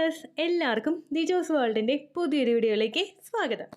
Dears, എല്ലാവർക്കും ദിജോസ് വേൾഡിൻ്റെ പുതിയൊരു വീഡിയോയിലേക്ക് സ്വാഗതം.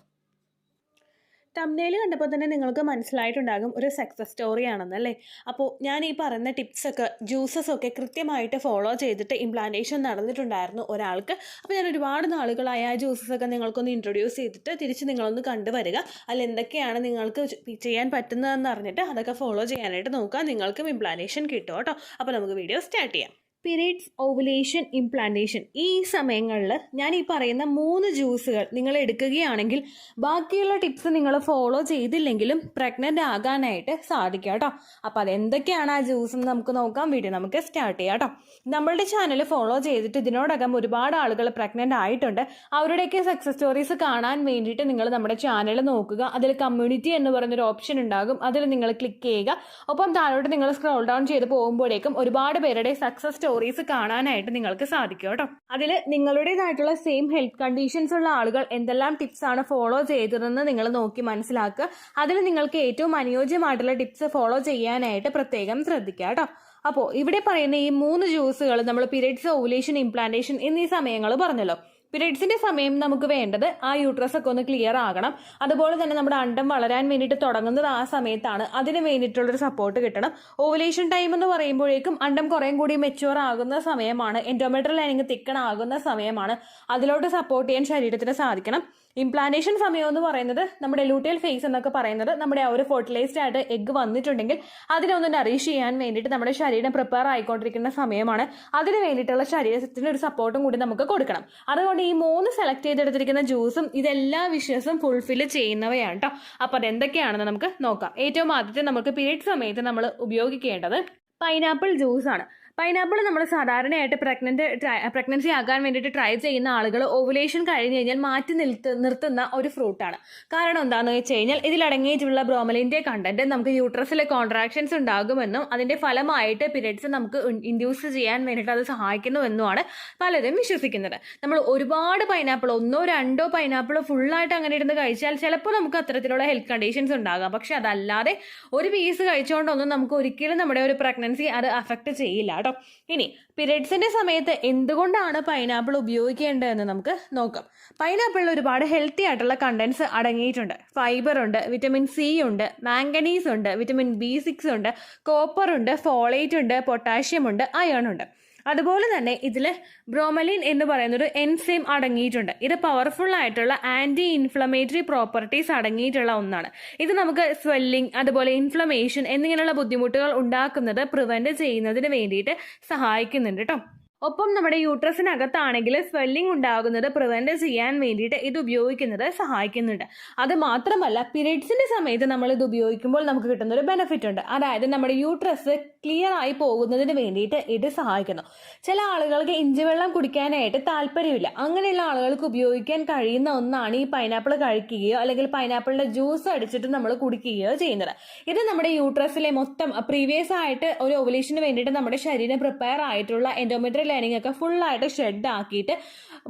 തംബ്നെയിൽ കണ്ടപ്പോൾ തന്നെ നിങ്ങൾക്ക് മനസ്സിലായിട്ടുണ്ടാകും ഒരു സക്സസ് സ്റ്റോറി ആണെന്നല്ലേ. അപ്പോൾ ഞാൻ ഈ പറയുന്ന ടിപ്സൊക്കെ ജ്യൂസസൊക്കെ കൃത്യമായിട്ട് ഫോളോ ചെയ്തിട്ട് ഇംപ്ലാന്റേഷൻ നടന്നിട്ടുണ്ടായിരുന്നു ഒരാൾക്ക്. അപ്പോൾ ഞാൻ ഒരുപാട് നാളുകളായി ആ ജ്യൂസസൊക്കെ നിങ്ങൾക്കൊന്ന് ഇൻട്രൊഡ്യൂസ് ചെയ്തിട്ട് തിരിച്ച് നിങ്ങളൊന്ന് കണ്ടുവരിക. അതിൽ എന്തൊക്കെയാണ് നിങ്ങൾക്ക് ചെയ്യാൻ പറ്റുന്നതെന്ന് അറിഞ്ഞിട്ട് അതൊക്കെ ഫോളോ ചെയ്യാനായിട്ട് നോക്കുക. നിങ്ങൾക്കും ഇംപ്ലാന്റേഷൻ കിട്ടും കേട്ടോ. അപ്പോൾ നമുക്ക് വീഡിയോ സ്റ്റാർട്ട് ചെയ്യാം. പീരിയഡ്സ്, ഓവുലേഷൻ, ഇംപ്ലാന്റേഷൻ, ഈ സമയങ്ങളിൽ ഞാൻ ഈ പറയുന്ന 3 ജ്യൂസുകൾ നിങ്ങൾ എടുക്കുകയാണെങ്കിൽ ബാക്കിയുള്ള ടിപ്സ് നിങ്ങൾ ഫോളോ ചെയ്തില്ലെങ്കിലും പ്രഗ്നൻ്റ് ആകാനായിട്ട് സാധിക്കും കേട്ടോ. അപ്പോൾ അതെന്തൊക്കെയാണ് ആ ജ്യൂസ് എന്ന് നമുക്ക് നോക്കാം. വീഡിയോ നമുക്ക് സ്റ്റാർട്ട് ചെയ്യാം കേട്ടോ. നമ്മളുടെ ചാനൽ ഫോളോ ചെയ്തിട്ട് ഇതിനോടകം ഒരുപാട് ആളുകൾ പ്രഗ്നൻ്റ് ആയിട്ടുണ്ട്. അവരുടെയൊക്കെ സക്സസ് സ്റ്റോറീസ് കാണാൻ വേണ്ടിയിട്ട് നിങ്ങൾ നമ്മുടെ ചാനൽ നോക്കുക. അതിൽ കമ്മ്യൂണിറ്റി എന്ന് പറയുന്നൊരു ഓപ്ഷൻ ഉണ്ടാകും. അതിൽ നിങ്ങൾ ക്ലിക്ക് ചെയ്യുക. ഒപ്പം താഴോട്ട് നിങ്ങൾ സ്ക്രോൾ ഡൗൺ ചെയ്ത് പോകുമ്പോഴേക്കും ഒരുപാട് പേരുടെ സക്സസ് സ്റ്റോറീസ് കാണാനായിട്ട് നിങ്ങൾക്ക് സാധിക്കും കേട്ടോ. അതിൽ നിങ്ങളുടേതായിട്ടുള്ള സെയിം ഹെൽത്ത് കണ്ടീഷൻസ് ഉള്ള ആളുകൾ എന്തെല്ലാം ടിപ്സ് ആണ് ഫോളോ ചെയ്തതെന്ന് നിങ്ങൾ നോക്കി മനസ്സിലാക്കുക. അതിൽ നിങ്ങൾക്ക് ഏറ്റവും അനുയോജ്യമായിട്ടുള്ള ടിപ്സ് ഫോളോ ചെയ്യാനായിട്ട് പ്രത്യേകം ശ്രദ്ധിക്കുക കേട്ടോ. അപ്പോൾ ഇവിടെ പറയുന്ന ഈ 3 ജ്യൂസുകൾ നമ്മൾ പീരിയഡ്സ്, ഓവുലേഷൻ, ഇംപ്ലാന്റേഷൻ എന്നീ സമയങ്ങൾ പറഞ്ഞല്ലോ. പീരിയഡ്സിന്റെ സമയം നമുക്ക് വേണ്ടത് ആ യൂട്രസ് ഒക്കെ ഒന്ന് ക്ലിയർ ആകണം. അതുപോലെ തന്നെ നമ്മുടെ അണ്ടം വളരാൻ വേണ്ടിയിട്ട് തുടങ്ങുന്നത് ആ സമയത്താണ്. അതിന് വേണ്ടിയിട്ടുള്ളൊരു സപ്പോർട്ട് കിട്ടണം. ഓവുലേഷൻ ടൈം എന്ന് പറയുമ്പോഴേക്കും അണ്ടം കുറേം കൂടി മെച്യൂർ ആകുന്ന സമയമാണ്. എൻഡോമെട്രിയൽ ലൈനിങ് തിക്കൺ ആകുന്ന സമയമാണ്. അതിലോട്ട് സപ്പോർട്ട് ചെയ്യാൻ ശരീരത്തിന് സാധിക്കണം. ഇംപ്ലാന്റേഷൻ സമയം എന്ന് പറയുന്നത് നമ്മുടെ ലൂട്ടിയൽ ഫേസ് എന്നൊക്കെ പറയുന്നത് നമ്മുടെ ആ ഒരു ഫെർട്ടിലൈസ്ഡ് ആയിട്ട് എഗ്ഗ് വന്നിട്ടുണ്ടെങ്കിൽ അതിനൊന്ന് നറിഷ് ചെയ്യാൻ വേണ്ടിയിട്ട് നമ്മുടെ ശരീരം പ്രിപ്പയർ ആയിക്കൊണ്ടിരിക്കുന്ന സമയമാണ്. അതിന് വേണ്ടിയിട്ടുള്ള ശരീരത്തിന് ഒരു സപ്പോർട്ടും കൂടി നമുക്ക് കൊടുക്കണം. അതുകൊണ്ട് ഈ 3 സെലക്ട് ചെയ്തെടുത്തിരിക്കുന്ന ജ്യൂസും ഇതെല്ലാ വിഷയസും ഫുൾഫിൽ ചെയ്യുന്നവയാണ് കേട്ടോ. അപ്പോൾ അതെന്തൊക്കെയാണെന്ന് നമുക്ക് നോക്കാം. ഏറ്റവും ആദ്യത്തെ നമുക്ക് പീരിയഡ് സമയത്ത് നമ്മൾ ഉപയോഗിക്കേണ്ടത് പൈനാപ്പിൾ ജ്യൂസാണ്. പൈനാപ്പിൾ നമ്മൾ സാധാരണയായിട്ട് പ്രഗ്നൻസി ആകാൻ വേണ്ടിയിട്ട് ട്രൈ ചെയ്യുന്ന ആളുകൾ ഓവുലേഷൻ കഴിഞ്ഞ് കഴിഞ്ഞാൽ മാറ്റി നിർത്തുന്ന ഒരു ഫ്രൂട്ടാണ്. കാരണം എന്താണെന്ന് വെച്ച് കഴിഞ്ഞാൽ ഇതിലടങ്ങിയിട്ടുള്ള ബ്രോമലിൻ്റെ കണ്ടന്റ് നമുക്ക് യൂട്രസിലെ കോൺട്രാക്ഷൻസ് ഉണ്ടാകുമെന്നും അതിൻ്റെ ഫലമായിട്ട് പീരിയഡ്സ് നമുക്ക് ഇൻഡ്യൂസ് ചെയ്യാൻ വേണ്ടിയിട്ട് അത് സഹായിക്കുന്നുവെന്നുമാണ് പലരും വിശ്വസിക്കുന്നത്. നമ്മൾ ഒരുപാട് പൈനാപ്പിൾ 1 2 പൈനാപ്പിൾ ഫുള്ളായിട്ട് അങ്ങനെ ഇരുന്ന് കഴിച്ചാൽ ചിലപ്പോൾ നമുക്ക് അത്തരത്തിലുള്ള ഹെൽത്ത് കണ്ടീഷൻസ് ഉണ്ടാകാം. പക്ഷെ അതല്ലാതെ ഒരു പീസ് കഴിച്ചുകൊണ്ടൊന്നും നമുക്ക് ഒരിക്കലും നമ്മുടെ ഒരു പ്രഗ്നൻസി അത് അഫക്റ്റ് ചെയ്യില്ല കേട്ടോ. ഇനി പീരിയഡ്സിന്റെ സമയത്ത് എന്തുകൊണ്ടാണ് പൈനാപ്പിൾ ഉപയോഗിക്കേണ്ടതെന്ന് നമുക്ക് നോക്കാം. പൈനാപ്പിളിൽ ഒരുപാട് ഹെൽത്തി ആയിട്ടുള്ള കണ്ടന്റ്സ് അടങ്ങിയിട്ടുണ്ട്. ഫൈബർ ഉണ്ട്, വിറ്റമിൻ സി ഉണ്ട്, മാംഗനീസ് ഉണ്ട്, വിറ്റമിൻ B6 ഉണ്ട്, കോപ്പർ ഉണ്ട്, ഫോളേറ്റ് ഉണ്ട്, പൊട്ടാഷ്യം ഉണ്ട്, അയൺ ഉണ്ട്. അതുപോലെ തന്നെ ഇതിൽ ബ്രോമലിൻ എന്ന് പറയുന്നൊരു എൻസൈം അടങ്ങിയിട്ടുണ്ട്. ഇത് പവർഫുൾ ആയിട്ടുള്ള ആന്റി ഇൻഫ്ലമേറ്ററി പ്രോപ്പർട്ടീസ് അടങ്ങിയിട്ടുള്ള ഒന്നാണ്. ഇത് നമുക്ക് സ്വെല്ലിംഗ്, അതുപോലെ ഇൻഫ്ലമേഷൻ എന്നിങ്ങനെയുള്ള ബുദ്ധിമുട്ടുകൾ ഉണ്ടാക്കുന്നത് പ്രിവെന്റ് ചെയ്യുന്നതിന് വേണ്ടിയിട്ട് സഹായിക്കുന്നുണ്ട് കേട്ടോ. ഒപ്പം നമ്മുടെ യൂട്രസിനകത്താണെങ്കിൽ സ്വെല്ലിംഗ് ഉണ്ടാകുന്നത് പ്രിവെന്റ് ചെയ്യാൻ വേണ്ടിയിട്ട് ഇത് ഉപയോഗിക്കുന്നത് സഹായിക്കുന്നുണ്ട്. അത് മാത്രമല്ല പീരിയഡ്സിന്റെ സമയത്ത് നമ്മൾ ഇത് ഉപയോഗിക്കുമ്പോൾ നമുക്ക് കിട്ടുന്ന ഒരു ബെനിഫിറ്റ് ഉണ്ട്. അതായത് നമ്മുടെ യൂട്രസ് ക്ലിയർ ആയി പോകുന്നതിന് വേണ്ടിയിട്ട് ഇത് സഹായിക്കുന്നു. ചില ആളുകൾക്ക് ഇഞ്ചിവെള്ളം കുടിക്കാനായിട്ട് താല്പര്യമില്ല. അങ്ങനെയുള്ള ആളുകൾക്ക് ഉപയോഗിക്കാൻ കഴിയുന്ന ഒന്നാണ് ഈ പൈനാപ്പിൾ കഴിക്കുകയോ അല്ലെങ്കിൽ പൈനാപ്പിളിന്റെ ജ്യൂസ് അടിച്ചിട്ട് നമ്മൾ കുടിക്കുകയോ ചെയ്യുന്നത്. ഇത് നമ്മുടെ യൂട്രസിലെ മൊത്തം പ്രീവിയസ് ആയിട്ട് ഒരു ഓവുലേഷന് വേണ്ടിയിട്ട് നമ്മുടെ ശരീരം പ്രിപ്പയർ ആയിട്ടുള്ള എൻഡോമെട്രിയൽ ലൈനിങ് ഒക്കെ ഫുള്ളായിട്ട് ഷെഡ് ആക്കിയിട്ട്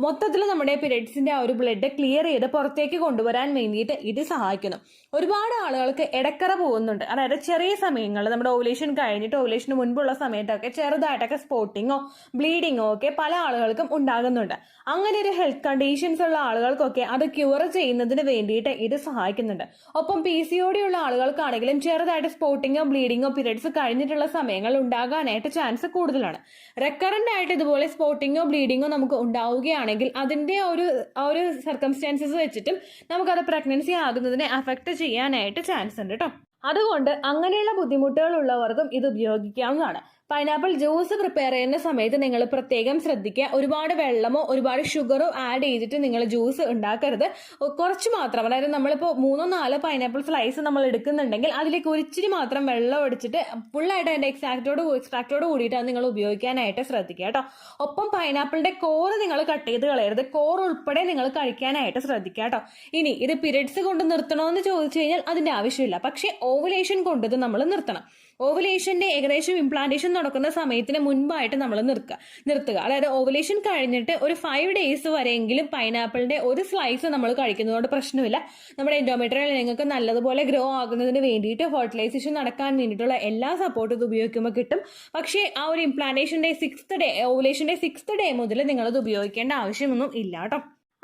മൊത്തത്തിൽ നമ്മുടെ പീരിയഡ്സിന്റെ ആ ഒരു ബ്ലഡ് ക്ലിയർ ചെയ്ത് പുറത്തേക്ക് കൊണ്ടുവരാൻ വേണ്ടിയിട്ട് ഇത് സഹായിക്കുന്നു. ഒരുപാട് ആളുകൾക്ക് ഇടക്കറ പോകുന്നുണ്ട്. അതായത് ചെറിയ സമയങ്ങളിൽ നമ്മുടെ ഓവുലേഷൻ കഴിഞ്ഞിട്ട് ഓവുലേഷന് മുൻപുള്ള സമയത്തൊക്കെ ചെറുതായിട്ടൊക്കെ സ്പോട്ടിങ്ങോ ബ്ലീഡിങ്ങോ ഒക്കെ പല ആളുകൾക്കും ഉണ്ടാകുന്നുണ്ട്. അങ്ങനെ ഒരു ഹെൽത്ത് കണ്ടീഷൻസ് ഉള്ള ആളുകൾക്കൊക്കെ അത് ക്യൂർ ചെയ്യുന്നതിന് വേണ്ടിയിട്ട് ഇത് സഹായിക്കുന്നുണ്ട്. ഒപ്പം PCOD ഉള്ള ആളുകൾക്കാണെങ്കിലും ചെറുതായിട്ട് സ്പോട്ടിങ്ങോ ബ്ലീഡിങ്ങോ പീരിയഡ്സ് കഴിഞ്ഞിട്ടുള്ള സമയങ്ങൾ ഉണ്ടാകാനായിട്ട് ചാൻസ് കൂടുതലാണ്. റെക്കറന്റ് ആയിട്ട് ഇതുപോലെ സ്പോട്ടിങ്ങോ ബ്ലീഡിങ്ങോ നമുക്ക് ഉണ്ടാവുകയാണെങ്കിൽ അതിന്റെ ആ ഒരു സർക്കംസ്റ്റാൻസസ് വെച്ചിട്ടും നമുക്കത് പ്രഗ്നൻസി ആകുന്നതിനെ അഫക്റ്റ് ചെയ്യാനായിട്ട് ചാൻസ് ഉണ്ട് കേട്ടോ. അതുകൊണ്ട് അങ്ങനെയുള്ള ബുദ്ധിമുട്ടുകൾ ഉള്ളവർക്കും ഇത് ഉപയോഗിക്കാവുന്നതാണ്. പൈനാപ്പിൾ ജ്യൂസ് പ്രിപ്പയർ ചെയ്യുന്ന സമയത്ത് നിങ്ങൾ പ്രത്യേകം ശ്രദ്ധിക്കുക. ഒരുപാട് വെള്ളമോ ഒരുപാട് ഷുഗറോ ആഡ് ചെയ്തിട്ട് നിങ്ങൾ ജ്യൂസ് ഉണ്ടാക്കരുത്. കുറച്ച് മാത്രം, അതായത് നമ്മളിപ്പോൾ 3 4 പൈനാപ്പിൾ സ്ലൈസ് നമ്മൾ എടുക്കുന്നുണ്ടെങ്കിൽ അതിലേക്ക് ഒരിച്ചിരി മാത്രം വെള്ളം ഒടിച്ചിട്ട് ഫുള്ളായിട്ട് അതിൻ്റെ എക്സ്ട്രാക്റ്റോട് കൂടിയിട്ട് നിങ്ങൾ ഉപയോഗിക്കാനായിട്ട് ശ്രദ്ധിക്കുക കേട്ടോ. ഒപ്പം പൈനാപ്പിളിന്റെ കോറ് നിങ്ങൾ കട്ട് ചെയ്ത് കളയരുത്. കോർ ഉൾപ്പെടെ നിങ്ങൾ കഴിക്കാനായിട്ട് ശ്രദ്ധിക്കുക കേട്ടോ. ഇനി ഇത് പീരിയഡ്സ് കൊണ്ട് നിർത്തണമെന്ന് ചോദിച്ചു കഴിഞ്ഞാൽ അതിന്റെ ആവശ്യമില്ല. പക്ഷേ ഓവുലേഷൻ കൊണ്ടത് നമ്മൾ നിർത്തണം. ഓവുലേഷന്റെ ഏകദേശം ഇംപ്ലാന്റേഷൻ നടക്കുന്ന സമയത്തിന് മുൻപായിട്ട് നമ്മൾ നിർത്തുക. അതായത് ഓവുലേഷൻ കഴിഞ്ഞിട്ട് ഒരു 5 days വരെയെങ്കിലും പൈനാപ്പിളിന്റെ ഒരു സ്ലൈസ് നമ്മൾ കഴിക്കുന്നതുകൊണ്ട് പ്രശ്നമില്ല. നമ്മുടെ എൻഡോമെട്രിയൽ നിങ്ങൾക്ക് നല്ലതുപോലെ ഗ്രോ ആകുന്നതിന് വേണ്ടിയിട്ട് ഫെർട്ടിലൈസേഷൻ നടക്കാൻ വേണ്ടിയിട്ടുള്ള എല്ലാ സപ്പോർട്ടും ഇത് ഉപയോഗിക്കുമ്പോൾ കിട്ടും. പക്ഷേ ആ ഒരു ഇംപ്ലാന്റേഷന്റെ 6th day, ഓവുലേഷന്റെ 6th day മുതൽ നിങ്ങളത് ഉപയോഗിക്കേണ്ട ആവശ്യമൊന്നും ഇല്ല കേട്ടോ.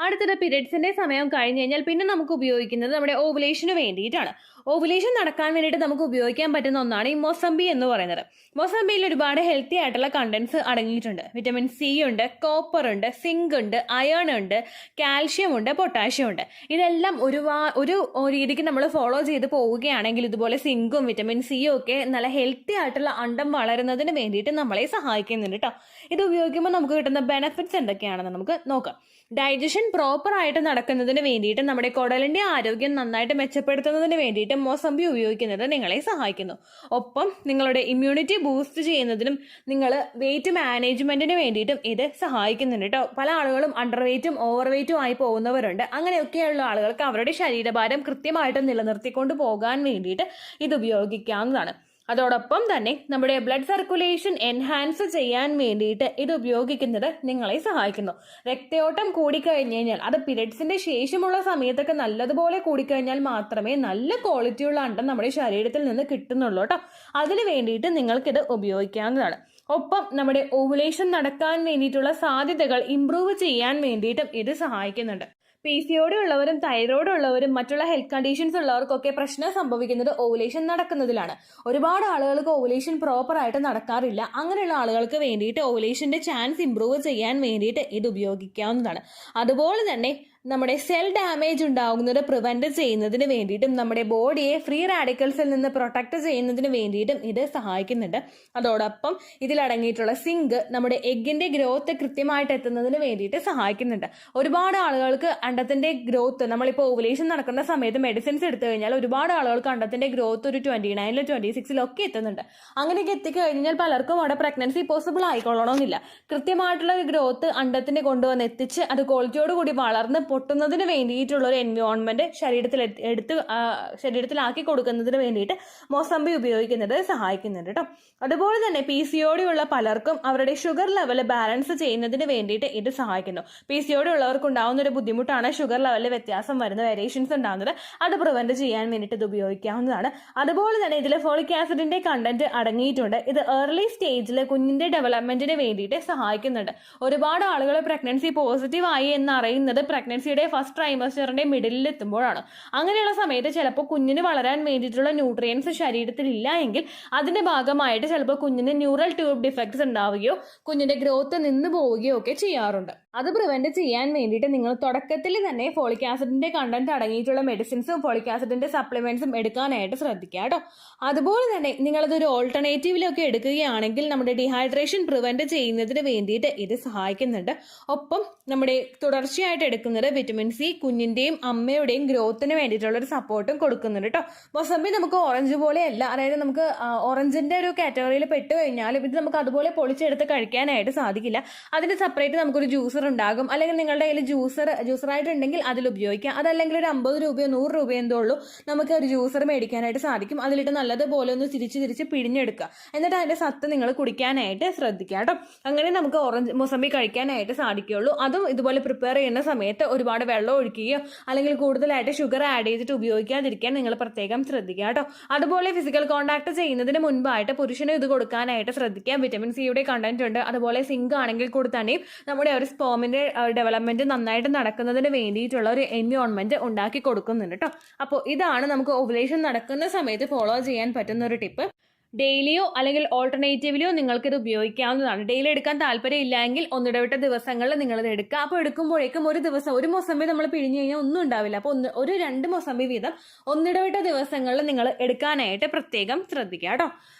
അടുത്തത് പീരിയഡ്സിന്റെ സമയം കഴിഞ്ഞ് കഴിഞ്ഞാൽ പിന്നെ നമുക്ക് ഉപയോഗിക്കുന്നത് നമ്മുടെ ഓവുലേഷന് വേണ്ടിയിട്ടാണ്. ഓവുലേഷൻ നടക്കാൻ വേണ്ടിയിട്ട് നമുക്ക് ഉപയോഗിക്കാൻ പറ്റുന്ന ഒന്നാണ് ഈ മൊസംബി എന്ന് പറയുന്നത്. മൊസംബിയിൽ ഒരുപാട് ഹെൽത്തി ആയിട്ടുള്ള കണ്ടന്റ്സ് അടങ്ങിയിട്ടുണ്ട്. വിറ്റമിൻ സി ഉണ്ട്, കോപ്പർ ഉണ്ട്, സിങ്ക് ഉണ്ട്, അയൺ ഉണ്ട്, കാൽഷ്യം ഉണ്ട്, പൊട്ടാഷ്യം ഉണ്ട്. ഇതെല്ലാം ഒരു രീതിക്ക് നമ്മൾ ഫോളോ ചെയ്ത് പോവുകയാണെങ്കിൽ ഇതുപോലെ സിങ്കും വിറ്റമിൻ സിയും ഒക്കെ നല്ല ഹെൽത്തി ആയിട്ടുള്ള അണ്ടം വളരുന്നതിന് വേണ്ടിയിട്ട് നമ്മളെ സഹായിക്കുന്നുണ്ട് കേട്ടോ. ഇത് ഉപയോഗിക്കുമ്പോൾ നമുക്ക് കിട്ടുന്ന ബെനിഫിറ്റ്സ് എന്തൊക്കെയാണെന്ന് നമുക്ക് നോക്കാം. ഡൈജഷൻ പ്രോപ്പർ ആയിട്ട് നടക്കുന്നതിന് വേണ്ടിയിട്ട് നമ്മുടെ കുടലിന്റെ ആരോഗ്യം നന്നായിട്ട് മെച്ചപ്പെടുത്തുന്നതിന് വേണ്ടിയിട്ട് മൊസംബി ഉപയോഗിക്കുന്നത് നിങ്ങളെ സഹായിക്കുന്നു. ഒപ്പം നിങ്ങളുടെ ഇമ്മ്യൂണിറ്റി ബൂസ്റ്റ് ചെയ്യുന്നതിനും നിങ്ങൾ വെയിറ്റ് മാനേജ്മെന്റിന് വേണ്ടിയിട്ടും ഇത് സഹായിക്കുന്നുണ്ട് കേട്ടോ. പല ആളുകളും അണ്ടർ വെയിറ്റും ഓവർ വെയിറ്റും ആയി പോകുന്നവരുണ്ട്. അങ്ങനെയൊക്കെയുള്ള ആളുകൾക്ക് അവരുടെ ശരീരഭാരം കൃത്യമായിട്ട് നിലനിർത്തിക്കൊണ്ട് പോകാൻ വേണ്ടിയിട്ട് ഇത് ഉപയോഗിക്കാവുന്നതാണ്. അതോടൊപ്പം തന്നെ നമ്മുടെ ബ്ലഡ് സർക്കുലേഷൻ എൻഹാൻസ് ചെയ്യാൻ വേണ്ടിയിട്ട് ഇത് ഉപയോഗിക്കുന്നത് നിങ്ങളെ സഹായിക്കുന്നു. രക്തയോട്ടം കൂടിക്കഴിഞ്ഞു കഴിഞ്ഞാൽ അത് പീരിയഡ്സിന്റെ ശേഷമുള്ള സമയത്തൊക്കെ നല്ലതുപോലെ കൂടിക്കഴിഞ്ഞാൽ മാത്രമേ നല്ല ക്വാളിറ്റിയുള്ള അണ്ടം നമ്മുടെ ശരീരത്തിൽ നിന്ന് കിട്ടുന്നുള്ളൂ കേട്ടോ. അതിന് വേണ്ടിയിട്ട് നിങ്ങൾക്കിത് ഉപയോഗിക്കാവുന്നതാണ്. ഒപ്പം നമ്മുടെ ഓവുലേഷൻ നടക്കാൻ വേണ്ടിയിട്ടുള്ള സാധ്യതകൾ ഇംപ്രൂവ് ചെയ്യാൻ വേണ്ടിയിട്ടും ഇത് സഹായിക്കുന്നുണ്ട്. PCOD ഉള്ളവരും തൈറോയ്ഡ് ഉള്ളവരും മറ്റുള്ള ഹെൽത്ത് കണ്ടീഷൻസ് ഉള്ളവർക്കൊക്കെ പ്രശ്നം സംഭവിക്കുന്നത് ഓവുലേഷൻ നടക്കുന്നതിലാണ്. ഒരുപാട് ആളുകൾക്ക് ഓവുലേഷൻ പ്രോപ്പർ ആയിട്ട് നടക്കാറില്ല. അങ്ങനെയുള്ള ആളുകൾക്ക് വേണ്ടിയിട്ട് ഓവുലേഷന്റെ ചാൻസ് ഇംപ്രൂവ് ചെയ്യാൻ വേണ്ടിയിട്ട് ഇത് ഉപയോഗിക്കാവുന്നതാണ്. അതുപോലെ തന്നെ നമ്മുടെ സെൽ ഡാമേജ് ഉണ്ടാകുന്നത് പ്രിവെന്റ് ചെയ്യുന്നതിന് വേണ്ടിയിട്ടും നമ്മുടെ ബോഡിയെ ഫ്രീ റാഡിക്കൽസിൽ നിന്ന് പ്രൊട്ടക്ട് ചെയ്യുന്നതിന് വേണ്ടിയിട്ടും ഇത് സഹായിക്കുന്നുണ്ട്. അതോടൊപ്പം ഇതിലടങ്ങിയിട്ടുള്ള സിങ്ക് നമ്മുടെ എഗ്ഗിന്റെ ഗ്രോത്ത് കൃത്യമായിട്ട് എത്തുന്നതിന് വേണ്ടിയിട്ട് സഹായിക്കുന്നുണ്ട്. ഒരുപാട് ആളുകൾക്ക് അണ്ടത്തിന്റെ ഗ്രോത്ത്, നമ്മളിപ്പോൾ ഓവുലേഷൻ നടക്കുന്ന സമയത്ത് മെഡിസിൻസ് എടുത്തു കഴിഞ്ഞാൽ ഒരുപാട് ആളുകൾക്ക് അണ്ടത്തിന്റെ ഗ്രോത്ത് ഒരു 29 26 എത്തുന്നുണ്ട്. അങ്ങനെയൊക്കെ എത്തിക്കഴിഞ്ഞാൽ പലർക്കും അവിടെ പ്രഗ്നൻസി പോസിബിൾ ആയിക്കൊള്ളണമെന്നില്ല. കൃത്യമായിട്ടുള്ള ഒരു ഗ്രോത്ത് അണ്ടത്തിന് കൊണ്ടുവന്ന് എത്തിച്ച് അത് ക്വാളിറ്റിയോടുകൂടി വളർന്ന് പൊട്ടുന്നതിന് വേണ്ടിയിട്ടുള്ള ഒരു എൻവയോൺമെന്റ് ശരീരത്തിലാക്കി കൊടുക്കുന്നതിന് വേണ്ടിയിട്ട് മൊസംബി ഉപയോഗിക്കുന്നത് സഹായിക്കുന്നുണ്ട് കേട്ടോ. അതുപോലെ തന്നെ PCOD ഉള്ള പലർക്കും അവരുടെ ഷുഗർ ലെവൽ ബാലൻസ് ചെയ്യുന്നതിന് വേണ്ടിയിട്ട് ഇത് സഹായിക്കുന്നു. PCOD ഉള്ളവർക്ക് ഉണ്ടാവുന്ന ഒരു ബുദ്ധിമുട്ടാണ് ഷുഗർ ലെവലിൽ വ്യത്യാസം വരുന്ന വേരിയേഷൻസ് ഉണ്ടാകുന്നത്. അത് പ്രിവെന്റ് ചെയ്യാൻ വേണ്ടിയിട്ട് ഇത് ഉപയോഗിക്കാവുന്നതാണ്. അതുപോലെ തന്നെ ഇതിൽ ഫോളിക് ആസിഡിന്റെ കണ്ടന്റ് അടങ്ങിയിട്ടുണ്ട്. ഇത് ഏർലി സ്റ്റേജിൽ കുഞ്ഞിന്റെ ഡെവലപ്മെന്റിന് വേണ്ടിയിട്ട് സഹായിക്കുന്നുണ്ട്. ഒരുപാട് ആളുകൾ പ്രഗ്നൻസി പോസിറ്റീവ് ആയി എന്നറിയുന്നത് പ്രഗ്നൻസിയുടെ ഫസ്റ്റ് ട്രൈമസ്റ്ററിന്റെ മിഡിലിൽ എത്തുമ്പോഴാണ്. അങ്ങനെയുള്ള സമയത്ത് ചിലപ്പോൾ കുഞ്ഞിന് വളരാൻ വേണ്ടിയിട്ടുള്ള ന്യൂട്രിയൻസ് ശരീരത്തിൽ ഇല്ല എങ്കിൽ അതിന്റെ ഭാഗമായിട്ട് ചിലപ്പോൾ കുഞ്ഞിന് ന്യൂറൽ ട്യൂബ് ഡിഫക്ട്സ് ഉണ്ടാവുകയോ കുഞ്ഞിന്റെ ഗ്രോത്ത് നിന്ന് പോവുകയോ ഒക്കെ ചെയ്യാറുണ്ട്. അത് പ്രിവെന്റ് ചെയ്യാൻ വേണ്ടിയിട്ട് നിങ്ങൾ തുടക്കത്തിൽ തന്നെ ഫോളിക് ആസിഡിന്റെ കണ്ടന്റ് അടങ്ങിയിട്ടുള്ള മെഡിസിൻസും ഫോളിക് ആസിഡിന്റെ സപ്ലിമെന്റ്സും എടുക്കാനായിട്ട് ശ്രദ്ധിക്കുക കേട്ടോ. അതുപോലെ തന്നെ നിങ്ങളതൊരു ഓൾട്ടർനേറ്റീവിലൊക്കെ എടുക്കുകയാണെങ്കിൽ നമ്മുടെ ഡീഹൈഡ്രേഷൻ പ്രിവെന്റ് ചെയ്യുന്നതിന് വേണ്ടിയിട്ട് ഇത് സഹായിക്കുന്നുണ്ട്. ഒപ്പം നമ്മുടെ തുടർച്ചയായിട്ട് എടുക്കുന്നത് വിറ്റമിൻ സി കുഞ്ഞിന്റെയും അമ്മയുടെയും ഗ്രോത്തിന് വേണ്ടിയിട്ടുള്ള ഒരു സപ്പോർട്ടും കൊടുക്കുന്നുണ്ട് കേട്ടോ. മൊസംബി നമുക്ക് ഓറഞ്ച് പോലെയല്ല, അതായത് നമുക്ക് ഓറഞ്ചിന്റെ ഒരു കാറ്റഗറിയിൽ പെട്ട് കഴിഞ്ഞാലും ഇത് നമുക്ക് അതുപോലെ പൊളിച്ചെടുത്ത് കഴിക്കാനായിട്ട് സാധിക്കില്ല. അതിന് സെപ്പറേറ്റ് നമുക്കൊരു ജ്യൂസർ ഉണ്ടാകും. അല്ലെങ്കിൽ നിങ്ങളുടെ കയ്യിൽ ജ്യൂസറായിട്ടുണ്ടെങ്കിൽ അതിൽ ഉപയോഗിക്കാം. അതല്ലെങ്കിൽ ഒരു 50 രൂപയോ 100 രൂപയോ എന്തോ ഉള്ളൂ നമുക്ക് ഒരു ജ്യൂസർ മേടിക്കാനായിട്ട് സാധിക്കും. അതിലിട്ട് നല്ലതുപോലെ ഒന്ന് തിരിച്ച് പിഴിഞ്ഞെടുക്കുക. എന്നിട്ട് അതിന്റെ സത്ത് നിങ്ങൾ കുടിക്കാനായിട്ട് ശ്രദ്ധിക്കുക കേട്ടോ. അങ്ങനെ നമുക്ക് മൊസംബി കഴിക്കാനായിട്ട് സാധിക്കുകയുള്ളൂ. അതും ഇതുപോലെ പ്രിപ്പയർ ചെയ്യുന്ന സമയത്ത് ഒരുപാട് വെള്ളം ഒഴിക്കുകയോ അല്ലെങ്കിൽ കൂടുതലായിട്ട് ഷുഗർ ആഡ് ചെയ്തിട്ട് ഉപയോഗിക്കാതിരിക്കാൻ നിങ്ങൾ പ്രത്യേകം ശ്രദ്ധിക്കുക കേട്ടോ. അതുപോലെ ഫിസിക്കൽ കോൺടാക്ട് ചെയ്യുന്നതിന് മുൻപായിട്ട് പുരുഷന് ഇത് കൊടുക്കാനായിട്ട് ശ്രദ്ധിക്കുക. വിറ്റമിൻ സിയുടെ കണ്ടന്റ് ഉണ്ട്. അതുപോലെ സിങ്ക് ആണെങ്കിൽ കൂടി തന്നെയും നമ്മുടെ ഒരു സ്പേമിന്റെ ഡെവലപ്മെന്റ് നന്നായിട്ട് നടക്കുന്നതിന് വേണ്ടിയിട്ടുള്ള ഒരു എൻവയോൺമെന്റ് ഉണ്ടാക്കി കൊടുക്കുന്നുണ്ട് കേട്ടോ. അപ്പോൾ ഇതാണ് നമുക്ക് ഓവുലേഷൻ നടക്കുന്ന സമയത്ത് ഫോളോ ചെയ്യാൻ പറ്റുന്ന ഒരു ടിപ്പ്. ഡെയിലിയോ അല്ലെങ്കിൽ ഓൾട്ടർനേറ്റീവിലോ നിങ്ങൾക്കിത് ഉപയോഗിക്കാവുന്നതാണ്. ഡെയിലി എടുക്കാൻ താല്പര്യം ഇല്ലെങ്കിൽ ഒന്നിടവിട്ട ദിവസങ്ങളിൽ നിങ്ങളിത് എടുക്കുക. അപ്പോൾ എടുക്കുമ്പോഴേക്കും ഒരു ദിവസം ഒരു മൊസംബി നമ്മൾ പിഴിഞ്ഞു കഴിഞ്ഞാൽ ഒന്നും ഉണ്ടാവില്ല. അപ്പോൾ ഒരു 2 മൊസംബി വീതം ഒന്നിടവിട്ട ദിവസങ്ങളിൽ നിങ്ങൾ എടുക്കാനായിട്ട് പ്രത്യേകം ശ്രദ്ധിക്കുക കേട്ടോ.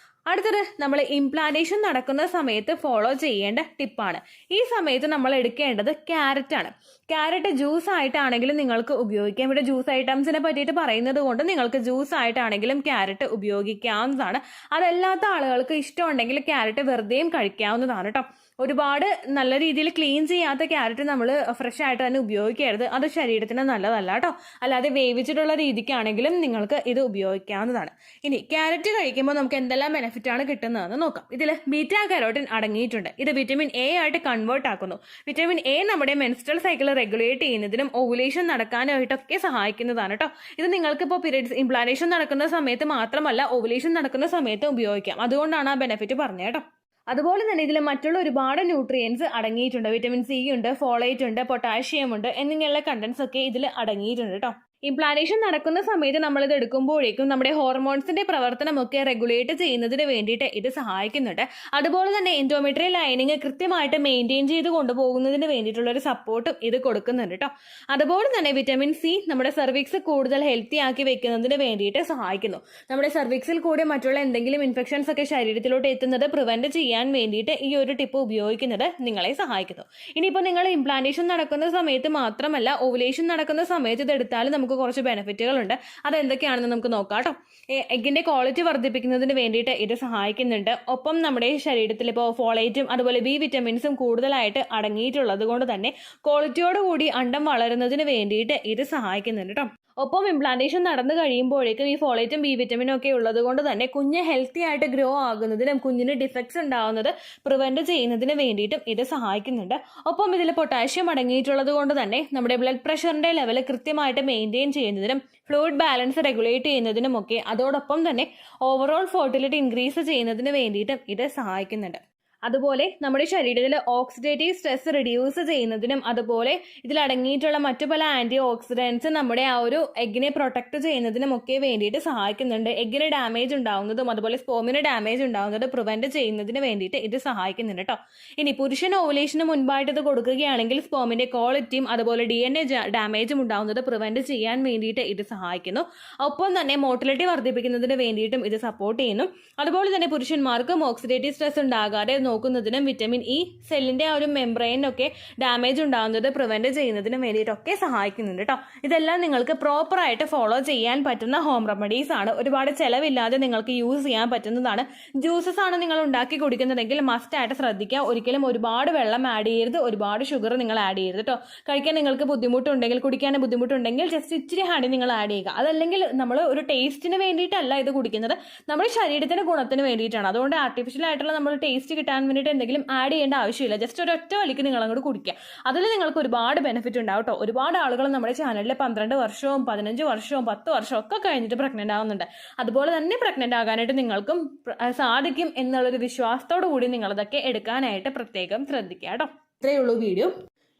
അടുത്തത് നമ്മൾ ഇംപ്ലാന്റേഷൻ നടക്കുന്ന സമയത്ത് ഫോളോ ചെയ്യേണ്ട ടിപ്പാണ്. ഈ സമയത്ത് നമ്മൾ എടുക്കേണ്ടത് ക്യാരറ്റാണ്. ക്യാരറ്റ് ജ്യൂസ് ആയിട്ടാണെങ്കിലും നിങ്ങൾക്ക് ഉപയോഗിക്കാം. ഇവിടെ ജ്യൂസ് ഐറ്റംസിനെ പറ്റിയിട്ട് പറയുന്നത് കൊണ്ട് നിങ്ങൾക്ക് ജ്യൂസ് ആയിട്ടാണെങ്കിലും ക്യാരറ്റ് ഉപയോഗിക്കാവുന്നതാണ്. അതല്ലാത്ത ആളുകൾക്ക് ഇഷ്ടമുണ്ടെങ്കിൽ ക്യാരറ്റ് വെറുതെയും കഴിക്കാവുന്നതാണ് കേട്ടോ. ഒരുപാട് നല്ല രീതിയിൽ ക്ലീൻ ചെയ്യാത്ത ക്യാരറ്റ് നമ്മൾ ഫ്രഷ് ആയിട്ട് തന്നെ ഉപയോഗിക്കരുത്. അത് ശരീരത്തിന് നല്ലതല്ല കേട്ടോ. അല്ലാതെ വേവിച്ചിട്ടുള്ള രീതിക്കാണെങ്കിലും നിങ്ങൾക്ക് ഇത് ഉപയോഗിക്കാവുന്നതാണ്. ഇനി ക്യാരറ്റ് കഴിക്കുമ്പോൾ നമുക്ക് എന്തെല്ലാം ബെനിഫിറ്റ് ആണ് കിട്ടുന്നതെന്ന് നോക്കാം. ഇതിൽ ബീറ്റാ കരോട്ടിൻ അടങ്ങിയിട്ടുണ്ട്. ഇത് വിറ്റമിൻ എ ആയിട്ട് കൺവേർട്ട് ആക്കുന്നു. വിറ്റമിൻ എ നമ്മുടെ മെൻസ്ട്രൽ സൈക്കിൾ റെഗുലേറ്റ് ചെയ്യുന്നതിനും ഓവുലേഷൻ നടക്കാനായിട്ടൊക്കെ സഹായിക്കുന്നതാണ് കേട്ടോ. ഇത് നിങ്ങൾക്കിപ്പോൾ പീരിയഡ്സ് ഇംപ്ലാന്റേഷൻ നടക്കുന്ന സമയത്ത് മാത്രമല്ല, ഓവുലേഷൻ നടക്കുന്ന സമയത്ത് ഉപയോഗിക്കാം. അതുകൊണ്ടാണ് ആ ബെനിഫിറ്റ് പറഞ്ഞത് കേട്ടോ. അതുപോലെ തന്നെ ഇതിൽ മറ്റുള്ള ഒരുപാട് ന്യൂട്രിയൻസ് അടങ്ങിയിട്ടുണ്ട്. വിറ്റമിൻ സി ഉണ്ട്, ഫോളേറ്റ് ഉണ്ട്, പൊട്ടാഷ്യം ഉണ്ട് എന്നിങ്ങനെയുള്ള കണ്ടന്റ്സ് ഒക്കെ ഇതിൽ അടങ്ങിയിട്ടുണ്ട് കേട്ടോ. ഇംപ്ലാന്റേഷൻ നടക്കുന്ന സമയത്ത് നമ്മളിത് എടുക്കുമ്പോഴേക്കും നമ്മുടെ ഹോർമോൺസിന്റെ പ്രവർത്തനമൊക്കെ റെഗുലേറ്റ് ചെയ്യുന്നതിന് വേണ്ടിയിട്ട് ഇത് സഹായിക്കുന്നുണ്ട്. അതുപോലെ തന്നെ എൻഡോമെട്രിയൽ ലൈനിങ് കൃത്യമായിട്ട് മെയിൻറ്റെയിൻ ചെയ്ത് കൊണ്ടുപോകുന്നതിന് വേണ്ടിയിട്ടുള്ള ഒരു സപ്പോർട്ടും ഇത് കൊടുക്കുന്നുണ്ട് കേട്ടോ. അതുപോലെ തന്നെ വിറ്റമിൻ സി നമ്മുടെ സെർവിക്സ് കൂടുതൽ ഹെൽത്തി ആക്കി വെക്കുന്നതിന് വേണ്ടിയിട്ട് സഹായിക്കുന്നു. നമ്മുടെ സെർവിക്സിൽ കൂടി മറ്റുള്ള എന്തെങ്കിലും ഇൻഫെക്ഷൻസ് ഒക്കെ ശരീരത്തിലോട്ട് എത്തുന്നത് പ്രിവെന്റ് ചെയ്യാൻ വേണ്ടിയിട്ട് ഈ ഒരു ടിപ്പ് ഉപയോഗിക്കുന്നത് നിങ്ങളെ സഹായിക്കുന്നു. ഇനിയിപ്പോൾ നിങ്ങൾ ഇംപ്ലാന്റേഷൻ നടക്കുന്ന സമയത്ത് മാത്രമല്ല, ഓവുലേഷൻ നടക്കുന്ന സമയത്ത് ഇത് എടുത്താലും നമുക്ക് കുറച്ച് ബെനിഫിറ്റുകളുണ്ട്. അതെന്തൊക്കെയാണെന്ന് നമുക്ക് നോക്കാം കേട്ടോ. എഗ്ഗിന്റെ ക്വാളിറ്റി വർദ്ധിപ്പിക്കുന്നതിന് വേണ്ടിയിട്ട് ഇത് സഹായിക്കുന്നുണ്ട്. ഒപ്പം നമ്മുടെ ശരീരത്തിൽ ഇപ്പോൾ ഫോളേറ്റും അതുപോലെ ബി വിറ്റമിൻസും കൂടുതലായിട്ട് അടങ്ങിയിട്ടുള്ളത് കൊണ്ട് തന്നെ ക്വാളിറ്റിയോടുകൂടി അണ്ടം വളരുന്നതിന് വേണ്ടിയിട്ട് ഇത് സഹായിക്കുന്നുണ്ട് കേട്ടോ. ഒപ്പം ഇംപ്ലാന്റേഷൻ നടന്നു കഴിയുമ്പോഴേക്കും ഈ ഫോളേറ്റും ബി വിറ്റമിനും ഒക്കെ ഉള്ളത് കൊണ്ട് തന്നെ കുഞ്ഞ് ഹെൽത്തി ആയിട്ട് ഗ്രോ ആകുന്നതിനും കുഞ്ഞിന് ഡിഫക്ട്സ് ഉണ്ടാവുന്നത് പ്രിവെന്റ് ചെയ്യുന്നതിന് വേണ്ടിയിട്ടും ഇത് സഹായിക്കുന്നുണ്ട്. ഒപ്പം ഇതിൽ പൊട്ടാഷ്യം അടങ്ങിയിട്ടുള്ളത് കൊണ്ട് തന്നെ നമ്മുടെ ബ്ലഡ് പ്രഷറിന്റെ ലെവൽ കൃത്യമായിട്ട് മെയിൻറ്റെയിൻ ചെയ്യുന്നതിനും ഫ്ലൂയിഡ് ബാലൻസ് റെഗുലേറ്റ് ചെയ്യുന്നതിനുമൊക്കെ അതോടൊപ്പം തന്നെ ഓവറോൾ ഫെർട്ടിലിറ്റി ഇൻക്രീസ് ചെയ്യുന്നതിന് വേണ്ടിയിട്ടും ഇത് സഹായിക്കുന്നുണ്ട്. അതുപോലെ നമ്മുടെ ശരീരത്തിൽ ഓക്സിഡേറ്റീവ് സ്ട്രെസ് റിഡ്യൂസ് ചെയ്യുന്നതിനും അതുപോലെ ഇതിൽ അടങ്ങിയിട്ടുള്ള മറ്റു പല ആന്റി ഓക്സിഡൻസ് നമ്മുടെ ആ ഒരു എഗ്ഗിനെ പ്രൊട്ടക്ട് ചെയ്യുന്നതിനും ഒക്കെ വേണ്ടിയിട്ട് സഹായിക്കുന്നുണ്ട്. എഗ്ഗിന് ഡാമേജ് ഉണ്ടാവുന്നതും അതുപോലെ സ്പോമിന് ഡാമേജ് ഉണ്ടാവുന്നത് പ്രിവെന്റ് ചെയ്യുന്നതിന് വേണ്ടിയിട്ട് ഇത് സഹായിക്കുന്നുണ്ട് കേട്ടോ. ഇനി പുരുഷൻ ഓവുലേഷന് മുൻപായിട്ട് ഇത് കൊടുക്കുകയാണെങ്കിൽ സ്പോമിന്റെ ക്വാളിറ്റിയും അതുപോലെ DNA ഡാമേജും ഉണ്ടാവുന്നത് പ്രിവെന്റ് ചെയ്യാൻ വേണ്ടിയിട്ട് ഇത് സഹായിക്കുന്നു. ഒപ്പം തന്നെ മോട്ടിലിറ്റി വർദ്ധിപ്പിക്കുന്നതിന് വേണ്ടിയിട്ടും ഇത് സപ്പോർട്ട് ചെയ്യുന്നു. അതുപോലെ തന്നെ പുരുഷന്മാർക്കും ഓക്സിഡേറ്റീവ് സ്ട്രെസ് ഉണ്ടാകാതെ നോക്കുന്നതിനും വിറ്റമിൻ ഇ സെല്ലിന്റെ ആ ഒരു മെംബ്രെയിനൊക്കെ ഡാമേജ് ഉണ്ടാകുന്നത് പ്രിവെന്റ് ചെയ്യുന്നതിനും വേണ്ടിയിട്ടൊക്കെ സഹായിക്കുന്നുണ്ട് കേട്ടോ. ഇതെല്ലാം നിങ്ങൾക്ക് പ്രോപ്പർ ആയിട്ട് ഫോളോ ചെയ്യാൻ പറ്റുന്ന ഹോം റെമഡീസ് ആണ്. ഒരുപാട് ചെലവില്ലാതെ നിങ്ങൾക്ക് യൂസ് ചെയ്യാൻ പറ്റുന്നതാണ്. ജ്യൂസസ് ആണ് നിങ്ങൾ ഉണ്ടാക്കി കുടിക്കുന്നതെങ്കിൽ മസ്റ്റ് ആയിട്ട് ശ്രദ്ധിക്കുക. ഒരിക്കലും ഒരുപാട് വെള്ളം ആഡ് ചെയ്യരുത്, ഒരുപാട് ഷുഗർ നിങ്ങൾ ആഡ് ചെയ്യരുത് കേട്ടോ. കഴിക്കാൻ നിങ്ങൾക്ക് ബുദ്ധിമുട്ടുണ്ടെങ്കിൽ, കുടിക്കാൻ ബുദ്ധിമുട്ടുണ്ടെങ്കിൽ ജസ്റ്റ് ഇച്ചിരി ഹണി നിങ്ങൾ ആഡ് ചെയ്യുക. അതല്ലെങ്കിൽ നമ്മൾ ഒരു ടേസ്റ്റിന് വേണ്ടിയിട്ടല്ല ഇത് കുടിക്കുന്നത്, നമ്മുടെ ശരീരത്തിന്റെ ഗുണത്തിന് വേണ്ടിയിട്ടാണ്. അതുകൊണ്ട് ആർട്ടിഫിഷ്യൽ ആയിട്ടുള്ള നമ്മൾ ടേസ്റ്റ് കിട്ടാൻ വേണ്ടിയിട്ട് എന്തെങ്കിലും ആഡ് ചെയ്യേണ്ട ആവശ്യമില്ല. ജസ്റ്റ് ഒരൊറ്റ വലിക്ക് നിങ്ങൾ അങ്ങോട്ട് കുടിക്കുക. അതിൽ നിങ്ങൾക്ക് ഒരുപാട് ബെനിഫിറ്റ് ഉണ്ടാവും കേട്ടോ. ഒരുപാട് ആളുകൾ നമ്മുടെ ചാനലിൽ 12 വർഷവും 15 വർഷവും 10 വർഷവും ഒക്കെ കഴിഞ്ഞിട്ട് പ്രഗ്നന്റ് ആവുന്നുണ്ട്. അതുപോലെ തന്നെ പ്രഗ്നന്റ് ആകാനായിട്ട് നിങ്ങൾക്കും സാധിക്കും എന്നുള്ളൊരു വിശ്വാസത്തോടു കൂടി നിങ്ങളതൊക്കെ എടുക്കാനായിട്ട് പ്രത്യേകം ശ്രദ്ധിക്കുക കേട്ടോ. ഇത്രയേ ഉള്ളൂ വീഡിയോ.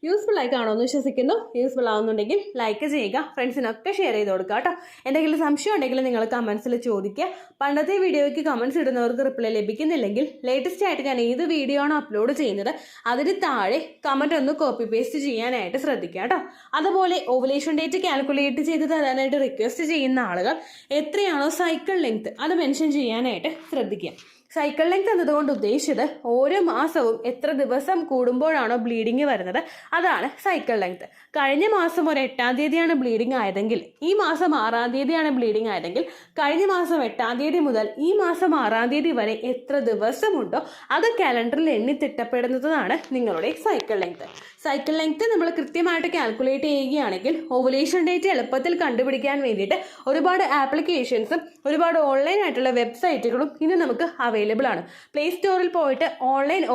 യൂസ്ഫുൾ ആയി കാണുമെന്ന് വിശ്വസിക്കുന്നു. യൂസ്ഫുൾ ആവുന്നുണ്ടെങ്കിൽ ലൈക്ക് ചെയ്യുക, ഫ്രണ്ട്സിനൊക്കെ ഷെയർ ചെയ്ത് കൊടുക്കുക കേട്ടോ. എന്തെങ്കിലും സംശയം ഉണ്ടെങ്കിൽ നിങ്ങൾ കമൻസിൽ ചോദിക്കുക. പണ്ടത്തെ വീഡിയോയ്ക്ക് കമൻസ് ഇടുന്നവർക്ക് റിപ്ലൈ ലഭിക്കുന്നില്ലെങ്കിൽ ലേറ്റസ്റ്റ് ആയിട്ട് ഞാൻ ഏത് വീഡിയോ ആണോ അപ്ലോഡ് ചെയ്യുന്നത് അതിന് താഴെ കമൻറ്റ് ഒന്ന് കോപ്പി പേസ്റ്റ് ചെയ്യാനായിട്ട് ശ്രദ്ധിക്കുക കേട്ടോ. അതുപോലെ ഓവുലേഷൻ ഡേറ്റ് കാൽക്കുലേറ്റ് ചെയ്ത് തരാനായിട്ട് റിക്വസ്റ്റ് ചെയ്യുന്ന ആളുകൾ എത്രയാണോ സൈക്കിൾ ലെങ്ത് അത് മെൻഷൻ ചെയ്യാനായിട്ട് ശ്രദ്ധിക്കുക. സൈക്കിൾ ലെങ്ത് എന്നതുകൊണ്ട് ഉദ്ദേശിച്ചത് ഓരോ മാസവും എത്ര ദിവസം കൂടുമ്പോഴാണോ ബ്ലീഡിങ് വരുന്നത് അതാണ് സൈക്കിൾ ലെങ്ത്. കഴിഞ്ഞ മാസം ഒരു 8-ാം തീയതിയാണ് ബ്ലീഡിങ് ആയതെങ്കിൽ ഈ മാസം 6-ാം തീയതിയാണ് ബ്ലീഡിങ് ആയതെങ്കിൽ കഴിഞ്ഞ മാസം 8-ാം തീയതി മുതൽ ഈ മാസം 6-ാം തീയതി വരെ എത്ര ദിവസമുണ്ടോ അത് കാലണ്ടറിൽ എണ്ണി തിട്ടപ്പെടുന്നതാണ് നിങ്ങളുടെ സൈക്കിൾ ലെങ്ത്. സൈക്കിൾ ലെങ്ത് നമ്മൾ കൃത്യമായിട്ട് കാൽക്കുലേറ്റ് ചെയ്യുകയാണെങ്കിൽ ഓവുലേഷൻ ഡേറ്റ് എളുപ്പത്തിൽ കണ്ടുപിടിക്കാൻ വേണ്ടിയിട്ട് ഒരുപാട് ആപ്ലിക്കേഷൻസും ഒരുപാട് ഓൺലൈൻ ആയിട്ടുള്ള വെബ്സൈറ്റുകളും ഇന്ന് നമുക്ക് അവൈലബിൾ ആണ്. പ്ലേ സ്റ്റോറിൽ പോയിട്ട് ഓൺലൈൻ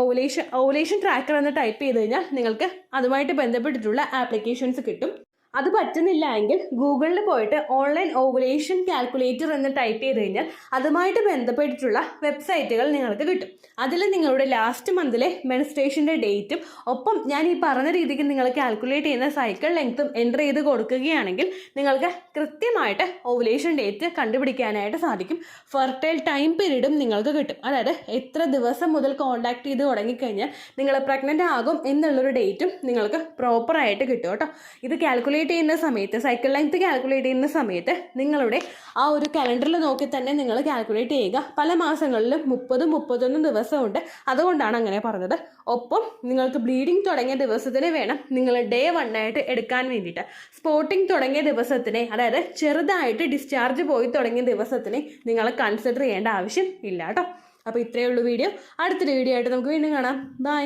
ഓവുലേഷൻ ട്രാക്കർ എന്ന് ടൈപ്പ് ചെയ്ത് കഴിഞ്ഞാൽ നിങ്ങൾക്ക് അതുമായിട്ട് ബന്ധപ്പെട്ടിട്ടുള്ള ആപ്ലിക്കേഷൻസ് കിട്ടും. അത് പറ്റുന്നില്ല എങ്കിൽ ഗൂഗിളിൽ പോയിട്ട് ഓൺലൈൻ ഓവുലേഷൻ കാൽക്കുലേറ്റർ എന്ന് ടൈപ്പ് ചെയ്ത് കഴിഞ്ഞാൽ അതുമായിട്ട് ബന്ധപ്പെട്ടിട്ടുള്ള വെബ്സൈറ്റുകൾ നിങ്ങൾക്ക് കിട്ടും. അതിൽ നിങ്ങളുടെ ലാസ്റ്റ് മന്തിലെ മെൻസ്ട്രേഷൻ്റെ ഡേറ്റും ഒപ്പം ഞാൻ ഈ പറഞ്ഞ രീതിക്ക് നിങ്ങൾ കാൽക്കുലേറ്റ് ചെയ്യുന്ന സൈക്കിൾ ലെങ്ത്തും എൻ്റർ ചെയ്ത് കൊടുക്കുകയാണെങ്കിൽ നിങ്ങൾക്ക് കൃത്യമായിട്ട് ഓവുലേഷൻ ഡേറ്റ് കണ്ടുപിടിക്കാനായിട്ട് സാധിക്കും. ഫെർട്ടൈൽ ടൈം പീരീഡും നിങ്ങൾക്ക് കിട്ടും. അതായത് എത്ര ദിവസം മുതൽ കോൺടാക്ട് ചെയ്ത് തുടങ്ങിക്കഴിഞ്ഞാൽ നിങ്ങൾ പ്രഗ്നൻ്റ് ആകും എന്നുള്ളൊരു ഡേറ്റും നിങ്ങൾക്ക് പ്രോപ്പറായിട്ട് കിട്ടും കേട്ടോ. ഇത് കാൽക്കുലേറ്റ് ചെയ്യുന്ന സമയത്ത് സൈക്കിൾ ലെങ്ത് കാൽക്കുലേറ്റ് ചെയ്യുന്ന സമയത്ത് നിങ്ങളുടെ ആ ഒരു കലണ്ടറിൽ നോക്കി തന്നെ നിങ്ങൾ കാൽക്കുലേറ്റ് ചെയ്യുക. പല മാസങ്ങളിലും 30-31 ദിവസമുണ്ട്, അതുകൊണ്ടാണ് അങ്ങനെ പറഞ്ഞത്. ഒപ്പം നിങ്ങൾക്ക് ബ്ലീഡിങ് തുടങ്ങിയ ദിവസത്തിന് വേണം നിങ്ങൾ ഡേ 1 ആയിട്ട് എടുക്കാൻ വേണ്ടിയിട്ട്. സ്പോട്ടിങ് തുടങ്ങിയ ദിവസത്തിനെ, അതായത് ചെറുതായിട്ട് ഡിസ്ചാർജ് പോയി തുടങ്ങിയ ദിവസത്തിനെ നിങ്ങൾ കൺസിഡർ ചെയ്യേണ്ട ആവശ്യം ഇല്ല കേട്ടോ. അപ്പോൾ ഇത്രയേ ഉള്ളൂ വീഡിയോ. അടുത്തൊരു വീഡിയോ ആയിട്ട് നമുക്ക് വീണ്ടും കാണാം. ബൈ.